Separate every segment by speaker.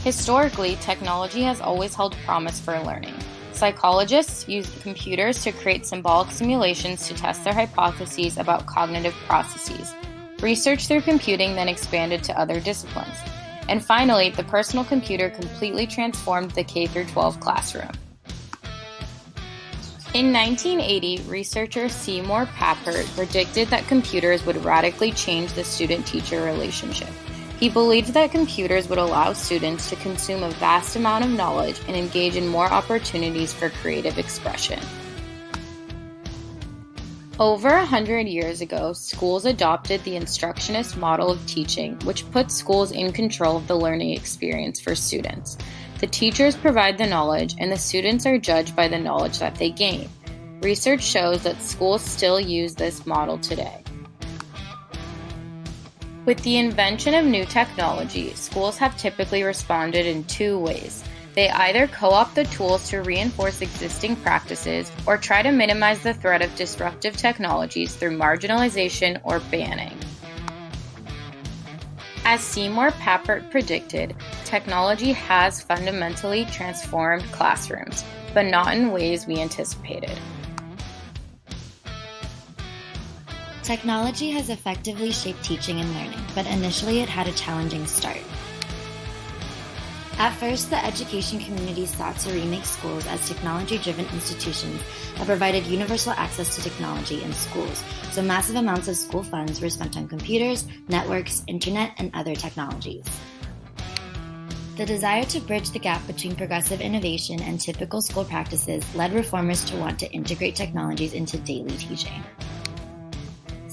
Speaker 1: Historically, technology has always held promise for learning. Psychologists used computers to create symbolic simulations to test their hypotheses about cognitive processes. Research through computing then expanded to other disciplines. And finally, the personal computer completely transformed the K-12 classroom. In 1980, researcher Seymour Papert predicted that computers would radically change the student-teacher relationship. He believed that computers would allow students to consume a vast amount of knowledge and engage in more opportunities for creative expression. Over 100 years ago, schools adopted the instructionist model of teaching, which puts schools in control of the learning experience for students. The teachers provide the knowledge, and the students are judged by the knowledge that they gain. Research shows that schools still use this model today. With the invention of new technology, schools have typically responded in two ways. They either co-opt the tools to reinforce existing practices or try to minimize the threat of disruptive technologies through marginalization or banning. As Seymour Papert predicted, technology has fundamentally transformed classrooms, but not in ways we anticipated.
Speaker 2: Technology has effectively shaped teaching and learning, but initially it had a challenging start. At first, the education community sought to remake schools as technology-driven institutions that provided universal access to technology in schools, so massive amounts of school funds were spent on computers, networks, internet, and other technologies. The desire to bridge the gap between progressive innovation and typical school practices led reformers to want to integrate technologies into daily teaching.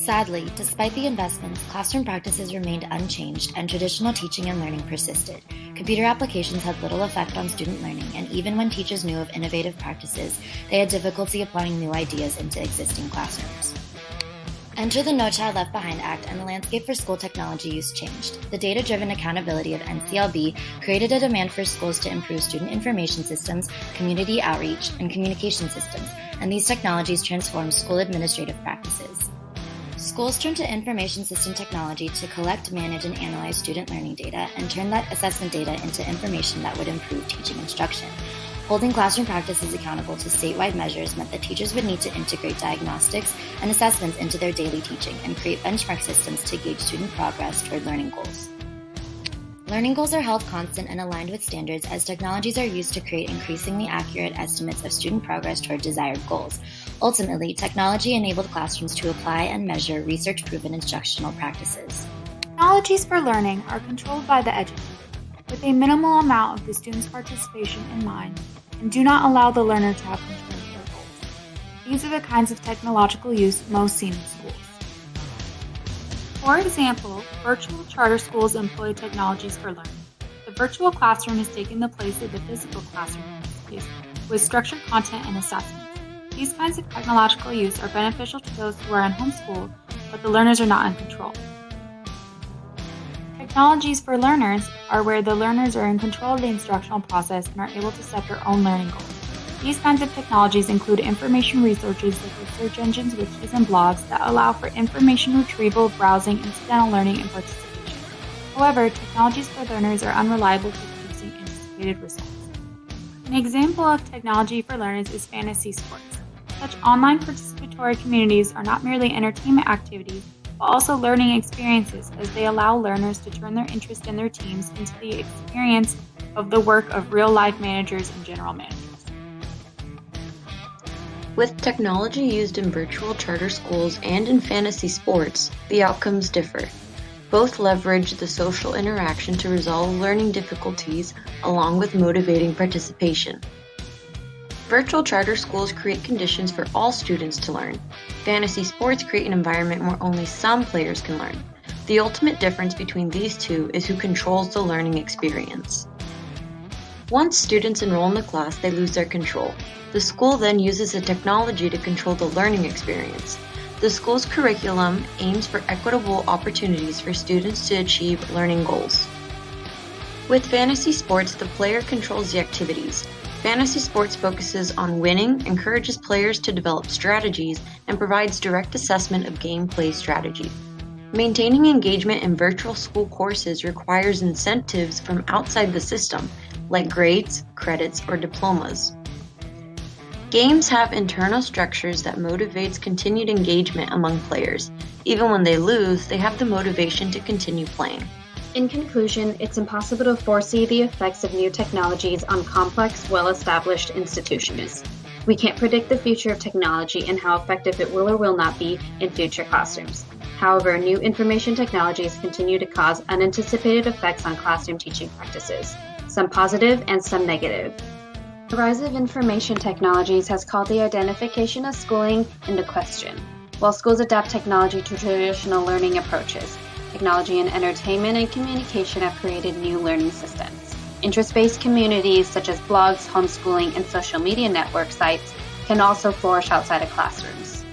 Speaker 2: Sadly, despite the investments, classroom practices remained unchanged and traditional teaching and learning persisted. Computer applications had little effect on student learning, and even when teachers knew of innovative practices, they had difficulty applying new ideas into existing classrooms. Enter the No Child Left Behind Act, and the landscape for school technology use changed. The data-driven accountability of NCLB created a demand for schools to improve student information systems, community outreach, and communication systems, and these technologies transformed school administrative practices. Schools turned to information system technology to collect, manage, and analyze student learning data and turn that assessment data into information that would improve teaching instruction. Holding classroom practices accountable to statewide measures meant that teachers would need to integrate diagnostics and assessments into their daily teaching and create benchmark systems to gauge student progress toward learning goals. Learning goals are held constant and aligned with standards as technologies are used to create increasingly accurate estimates of student progress toward desired goals. Ultimately, technology enabled classrooms to apply and measure research-proven instructional practices.
Speaker 3: Technologies for learning are controlled by the educator, with a minimal amount of the student's participation in mind, and do not allow the learner to have control of their goals. These are the kinds of technological use most seen in schools. For example, virtual charter schools employ technologies for learning. The virtual classroom has taken the place of the physical classroom in this case, with structured content and assessments. These kinds of technological use are beneficial to those who are in homeschool, but the learners are not in control. Technologies for learners are where the learners are in control of the instructional process and are able to set their own learning goals. These kinds of technologies include information resources such as search engines, wikis, and blogs that allow for information retrieval, browsing, incidental learning, and participation. However, technologies for learners are unreliable for producing anticipated results. An example of technology for learners is fantasy sports. Such online participatory communities are not merely entertainment activities, but also learning experiences as they allow learners to turn their interest in their teams into the experience of the work of real-life managers and general managers.
Speaker 4: With technology used in virtual charter schools and in fantasy sports, the outcomes differ. Both leverage the social interaction to resolve learning difficulties along with motivating participation. Virtual charter schools create conditions for all students to learn. Fantasy sports create an environment where only some players can learn. The ultimate difference between these two is who controls the learning experience. Once students enroll in the class, they lose their control. The school then uses the technology to control the learning experience. The school's curriculum aims for equitable opportunities for students to achieve learning goals. With fantasy sports, the player controls the activities. Fantasy sports focuses on winning, encourages players to develop strategies, and provides direct assessment of gameplay strategy. Maintaining engagement in virtual school courses requires incentives from outside the system, like grades, credits, or diplomas. Games have internal structures that motivates continued engagement among players. Even when they lose, they have the motivation to continue playing.
Speaker 5: In conclusion, it's impossible to foresee the effects of new technologies on complex, well-established institutions. We can't predict the future of technology and how effective it will or will not be in future classrooms. However, new information technologies continue to cause unanticipated effects on classroom teaching practices, some positive and some negative. The rise of information technologies has called the identification of schooling into question. While schools adapt technology to traditional learning approaches, technology in entertainment and communication have created new learning systems. Interest-based communities such as blogs, homeschooling, and social media network sites can also flourish outside of classrooms.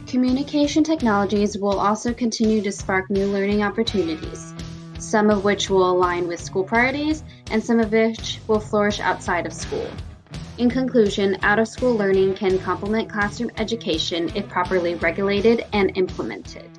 Speaker 5: Communication technologies will also continue to spark new learning opportunities, some of which will align with school priorities and some of which will flourish outside of school. In conclusion, out-of-school learning can complement classroom education if properly regulated and implemented.